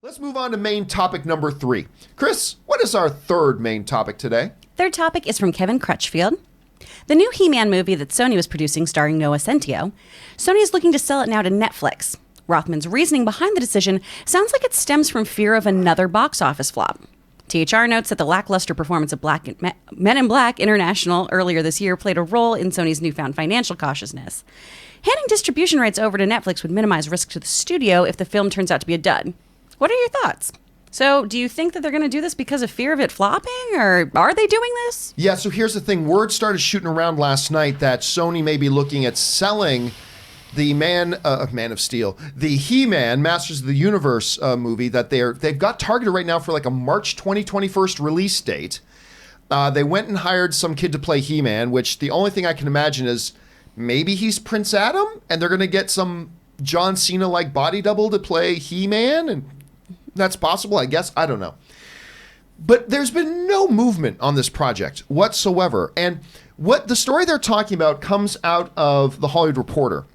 Let's move on to main topic number 3. Chris, what is our third main topic today? Third topic is from Kevin Crutchfield. The new He-Man movie that Sony was producing starring Noah Centineo, Sony is looking to sell it now to Netflix. Rothman's reasoning behind the decision sounds like it stems from fear of another box office flop. THR notes that the lackluster performance of Men in Black International earlier this year played a role in Sony's newfound financial cautiousness. Handing distribution rights over to Netflix would minimize risk to the studio if the film turns out to be a dud. What are your thoughts? So, do you think that they're going to do this because of fear of it flopping, or are they doing this? Yeah, so here's the thing. Word started shooting around last night that Sony may be looking at selling the Man of Steel, the He-Man Masters of the Universe movie that they've got targeted right now for like a March 2021 release date. They went and hired some kid to play He-Man, which the only thing I can imagine is maybe he's Prince Adam, and they're going to get some John Cena-like body double to play He-Man, and that's possible, I guess. I don't know. But there's been no movement on this project whatsoever. And what the story they're talking about comes out of The Hollywood Reporter.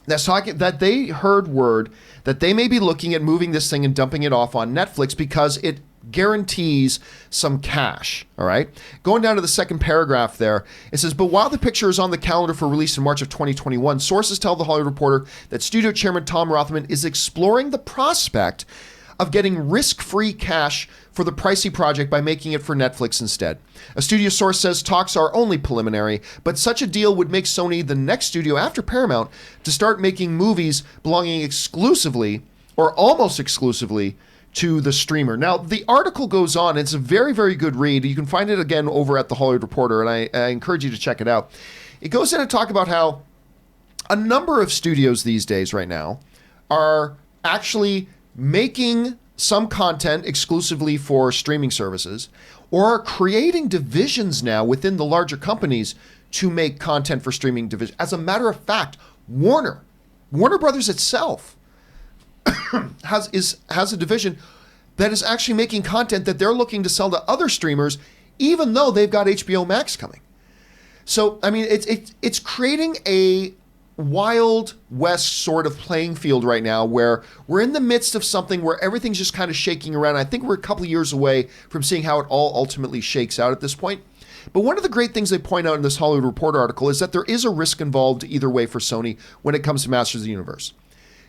That's talking that they heard word that they may be looking at moving this thing and dumping it off on Netflix because it guarantees some cash. All right. Going down to the second paragraph there, it says, but while the picture is on the calendar for release in March of 2021, sources tell The Hollywood Reporter that studio chairman Tom Rothman is exploring the prospect of getting risk-free cash for the pricey project by making it for Netflix instead. A studio source says talks are only preliminary, but such a deal would make Sony the next studio after Paramount to start making movies belonging exclusively, or almost exclusively, to the streamer. Now, the article goes on. It's a very, very good read. You can find it again over at The Hollywood Reporter, and I encourage you to check it out. It goes in and talk about how a number of studios these days right now are actually making some content exclusively for streaming services, or are creating divisions now within the larger companies to make content for streaming division. As a matter of fact, Warner Brothers itself has a division that is actually making content that they're looking to sell to other streamers, even though they've got HBO Max coming. So, I mean, it's creating a Wild West sort of playing field right now where we're in the midst of something where everything's just kind of shaking around. I think we're a couple of years away from seeing how it all ultimately shakes out at this point. But one of the great things they point out in this Hollywood Reporter article is that there is a risk involved either way for Sony when it comes to Masters of the Universe.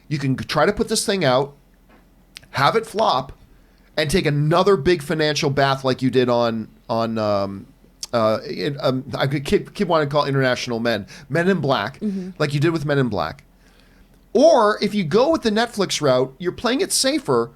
You can try to put this thing out, have it flop, and take another big financial bath like you did on I keep wanting to call it International Men in Black, like you did with Men in Black. Or if you go with the Netflix route, you're playing it safer,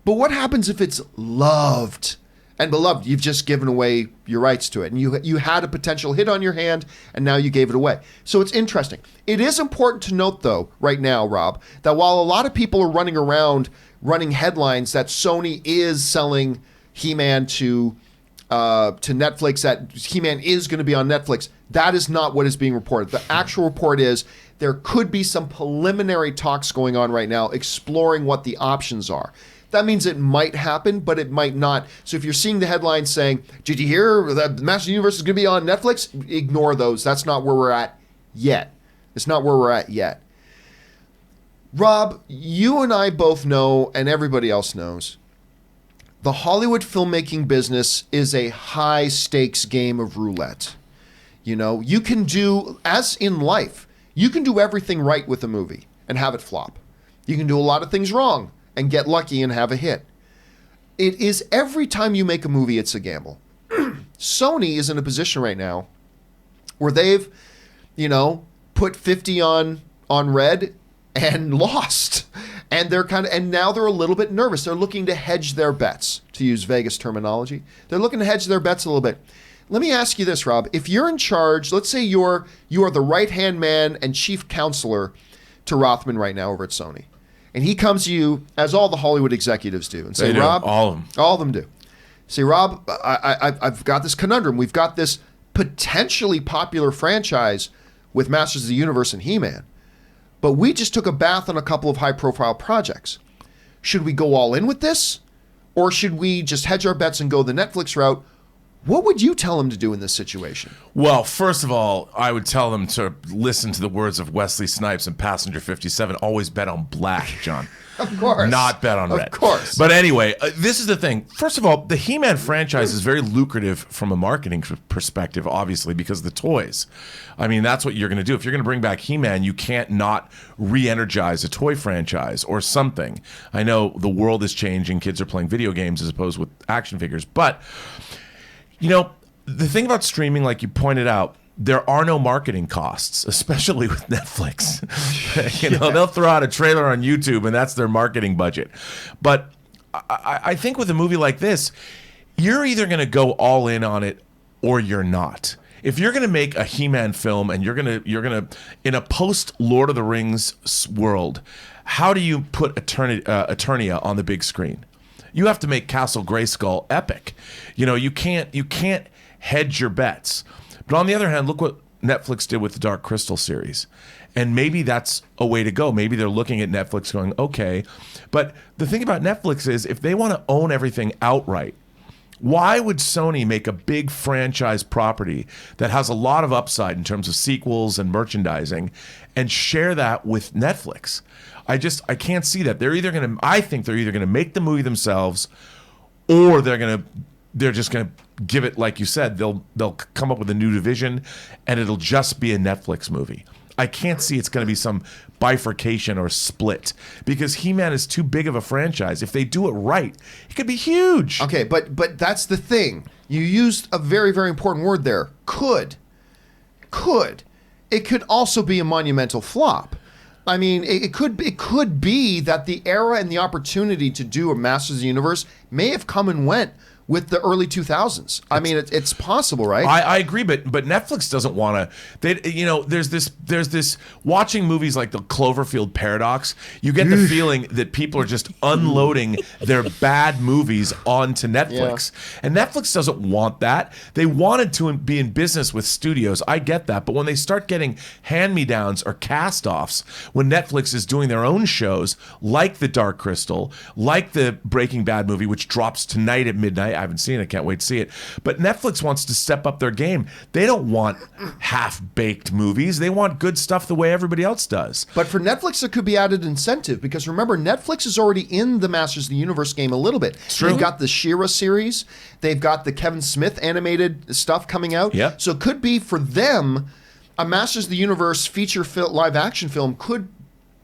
but what happens if it's loved and beloved? You've just given away your rights to it, and you had a potential hit on your hand, and now you gave it away. So it's interesting. It is important to note, though, right now, Rob, that while a lot of people are running around running headlines that Sony is selling He-Man to Netflix, that He-Man is going to be on Netflix, that is not what is being reported. The actual report is there could be some preliminary talks going on right now exploring what the options are. That means it might happen, but it might not. So if you're seeing the headlines saying, did you hear that Master Universe is going to be on Netflix? Ignore those. That's not where we're at yet. It's not where we're at yet. Rob, you and I both know, and everybody else knows, the Hollywood filmmaking business is a high-stakes game of roulette. You know, you can do, as in life, you can do everything right with a movie and have it flop. You can do a lot of things wrong and get lucky and have a hit. It is every time you make a movie, it's a gamble. Sony is in a position right now where they've, put 50 on red and lost. And now they're a little bit nervous. They're looking to hedge their bets, to use Vegas terminology. They're looking to hedge their bets a little bit. Let me ask you this, Rob. If you're in charge, let's say you are the right-hand man and chief counselor to Rothman right now over at Sony. And he comes to you, as all the Hollywood executives do, and say, Rob, all of them. All of them do. Say, Rob, I've got this conundrum. We've got this potentially popular franchise with Masters of the Universe and He-Man. But we just took a bath on a couple of high-profile projects. Should we go all in with this? Or should we just hedge our bets and go the Netflix route? What would you tell them to do in this situation? Well, first of all, I would tell them to listen to the words of Wesley Snipes in Passenger 57. Always bet on black, John. Of course. Not bet on red. Of course. But anyway, this is the thing. First of all, the He-Man franchise is very lucrative from a marketing perspective, obviously, because of the toys. I mean, that's what you're going to do. If you're going to bring back He-Man, you can't not re-energize a toy franchise or something. I know the world is changing. Kids are playing video games as opposed with action figures. But, you know, the thing about streaming, like you pointed out, there are no marketing costs, especially with Netflix. They'll throw out a trailer on YouTube and that's their marketing budget. But I think with a movie like this, you're either going to go all in on it or you're not. If you're going to make a He-Man film and you're going to in a post Lord of the Rings world, how do you put Eternia on the big screen? You have to make Castle Grayskull epic. You can't hedge your bets. But on the other hand, look what Netflix did with the Dark Crystal series. And maybe that's a way to go. Maybe they're looking at Netflix going, okay. But the thing about Netflix is if they want to own everything outright, why would Sony make a big franchise property that has a lot of upside in terms of sequels and merchandising and share that with Netflix? I can't see that. I think they're either going to make the movie themselves or they're just going to give it, like you said, they'll come up with a new division and it'll just be a Netflix movie. I can't see it's going to be some bifurcation or split because He-Man is too big of a franchise. If they do it right, it could be huge. Okay, but that's the thing. You used a very, very important word there. Could. It could also be a monumental flop. I mean, it could be that the era and the opportunity to do a Masters of the Universe may have come and went with the early 2000s. I mean, it's possible, right? I agree, but Netflix doesn't want to. There's this watching movies like the Cloverfield Paradox. You get the feeling that people are just unloading their bad movies onto Netflix, and Netflix doesn't want that. They wanted to be in business with studios. I get that, but when they start getting hand-me-downs or cast-offs, when Netflix is doing their own shows like The Dark Crystal, like the Breaking Bad movie, which drops tonight at midnight. I haven't seen it. Can't wait to see it. But Netflix wants to step up their game. They don't want half-baked movies. They want good stuff the way everybody else does. But for Netflix, there could be added incentive because remember, Netflix is already in the Masters of the Universe game a little bit. It's true. They've got the She-Ra series. They've got the Kevin Smith animated stuff coming out. Yep. So it could be for them, a Masters of the Universe feature live action film could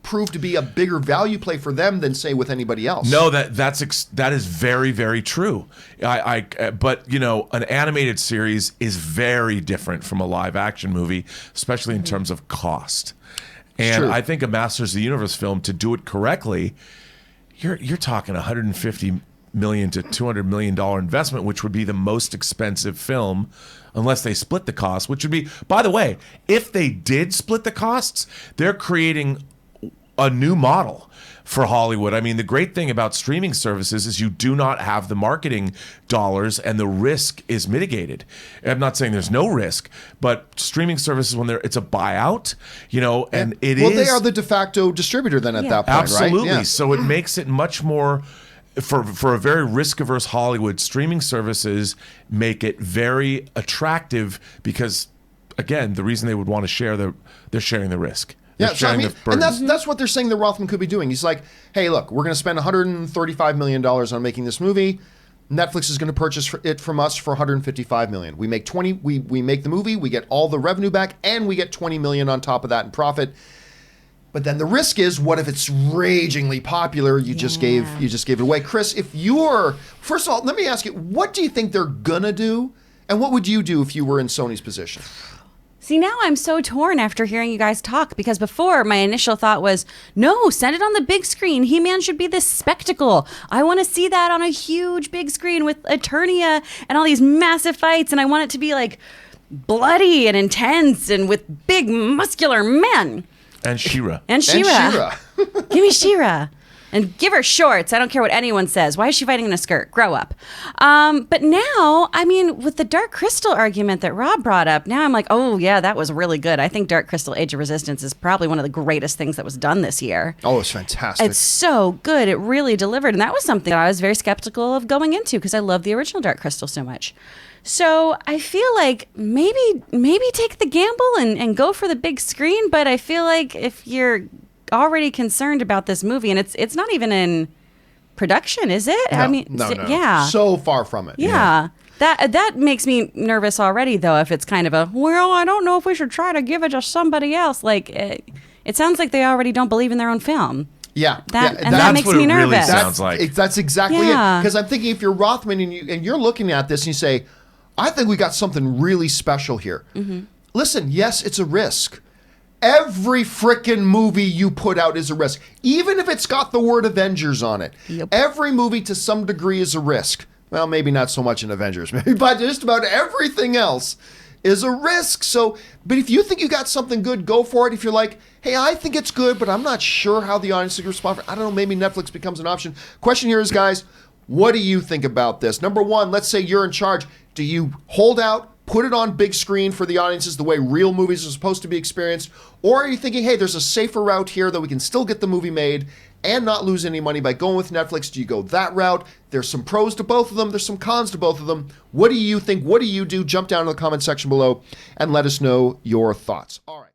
prove to be a bigger value play for them than say with anybody else. No, that is very, very true. But an animated series is very different from a live action movie, especially in terms of cost. And I think a Masters of the Universe film, to do it correctly, you're talking $150 million to $200 million investment, which would be the most expensive film unless they split the cost, which would be, by the way, if they did split the costs, they're creating a new model for Hollywood. I mean, the great thing about streaming services is you do not have the marketing dollars and the risk is mitigated. I'm not saying there's no risk, but streaming services, when it's a buyout, and it is. Well, they are the de facto distributor then at that point, absolutely. Right? Yeah. So it makes it much more, for a very risk-averse Hollywood, streaming services make it very attractive because, again, the reason they would want to share they're sharing the risk. Yeah, so, and that's what they're saying that Rothman could be doing. He's like, hey, look, we're going to spend $135 million on making this movie. Netflix is going to purchase it from us for $155 million. We make we make the movie, we get all the revenue back, and we get $20 million on top of that in profit. But then the risk is, what if it's ragingly popular? You just gave it away. Chris, first of all, let me ask you, what do you think they're going to do? And what would you do if you were in Sony's position? See, now I'm so torn after hearing you guys talk because before my initial thought was, no, send it on the big screen. He-Man should be this spectacle. I want to see that on a huge big screen with Eternia and all these massive fights. And I want it to be like bloody and intense and with big muscular men. And She-Ra. Give me She-Ra. And give her shorts. I don't care what anyone says. Why is she fighting in a skirt? Grow up. But now, I mean, with the Dark Crystal argument that Rob brought up, now I'm like, oh, yeah, that was really good. I think Dark Crystal Age of Resistance is probably one of the greatest things that was done this year. Oh, it's fantastic. It's so good. It really delivered. And that was something that I was very skeptical of going into because I love the original Dark Crystal so much. So I feel like maybe take the gamble and go for the big screen. But I feel like if you're already concerned about this movie, and it's not even in production, is it? No, I mean, no. yeah, So far from it. yeah. That makes me nervous already, though. If it's kind of a, well, I don't know if we should try to give it to somebody else. Like it sounds like they already don't believe in their own film. Yeah, That makes me nervous. Really sounds like. That's exactly it. Because I'm thinking if you're Rothman and you're looking at this and you say, I think we got something really special here. Mm-hmm. Listen, yes, it's a risk. Every frickin' movie you put out is a risk. Even if it's got the word Avengers on it. Yep. Every movie to some degree is a risk. Well, maybe not so much in Avengers, maybe, but just about everything else is a risk. So, but if you think you got something good, go for it. If you're like, hey, I think it's good, but I'm not sure how the audience is going to respond. I don't know, maybe Netflix becomes an option. Question here is, guys, what do you think about this? Number one, let's say you're in charge. Do you hold out, put it on big screen for the audiences the way real movies are supposed to be experienced? Or are you thinking, hey, there's a safer route here that we can still get the movie made and not lose any money by going with Netflix? Do you go that route? There's some pros to both of them. There's some cons to both of them. What do you think? What do you do? Jump down in the comment section below and let us know your thoughts. All right.